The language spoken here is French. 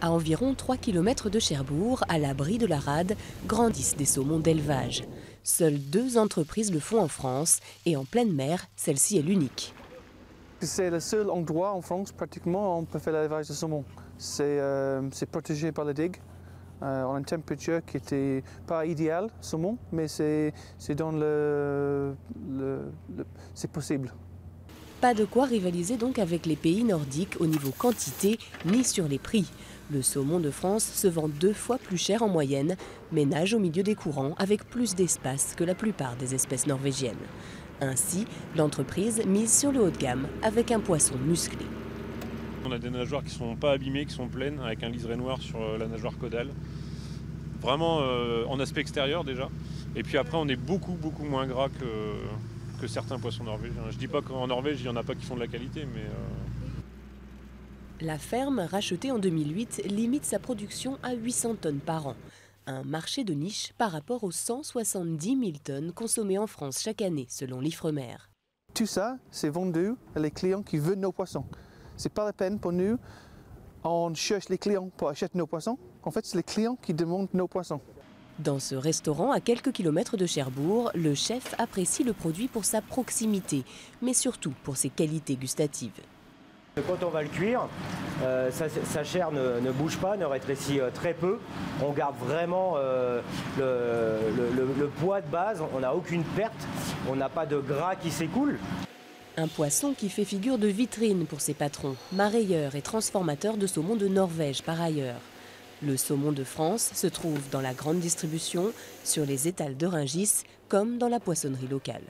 À environ 3 km de Cherbourg, à l'abri de la rade, grandissent des saumons d'élevage. Seules 2 entreprises le font en France et en pleine mer, celle-ci est l'unique. C'est le seul endroit en France pratiquement où on peut faire l'élevage de saumon. C'est protégé par la digue. On a une température qui n'était pas idéale, saumon, mais c'est dans c'est possible. Pas de quoi rivaliser donc avec les pays nordiques au niveau quantité ni sur les prix. Le saumon de France se vend 2 fois plus cher en moyenne, mais nage au milieu des courants avec plus d'espace que la plupart des espèces norvégiennes. Ainsi, l'entreprise mise sur le haut de gamme avec un poisson musclé. On a des nageoires qui ne sont pas abîmées, qui sont pleines, avec un liseré noir sur la nageoire caudale. Vraiment en aspect extérieur déjà. Et puis après, on est beaucoup moins gras que certains poissons norvégiens. Je ne dis pas qu'en Norvège, il n'y en a pas qui font de la qualité, mais... La ferme, rachetée en 2008, limite sa production à 800 tonnes par an. Un marché de niche par rapport aux 170 000 tonnes consommées en France chaque année, selon l'Ifremer. Tout ça, c'est vendu à les clients qui veulent nos poissons. Ce n'est pas la peine pour nous, on cherche les clients pour acheter nos poissons. En fait, c'est les clients qui demandent nos poissons. Dans ce restaurant, à quelques kilomètres de Cherbourg, le chef apprécie le produit pour sa proximité, mais surtout pour ses qualités gustatives. Quand on va le cuire, sa chair ne bouge pas, ne rétrécit très peu. On garde vraiment le poids de base, on n'a aucune perte, on n'a pas de gras qui s'écoule. Un poisson qui fait figure de vitrine pour ses patrons, marailleurs et transformateurs de saumon de Norvège par ailleurs. Le saumon de France se trouve dans la grande distribution, sur les étals de Rungis, comme dans la poissonnerie locale.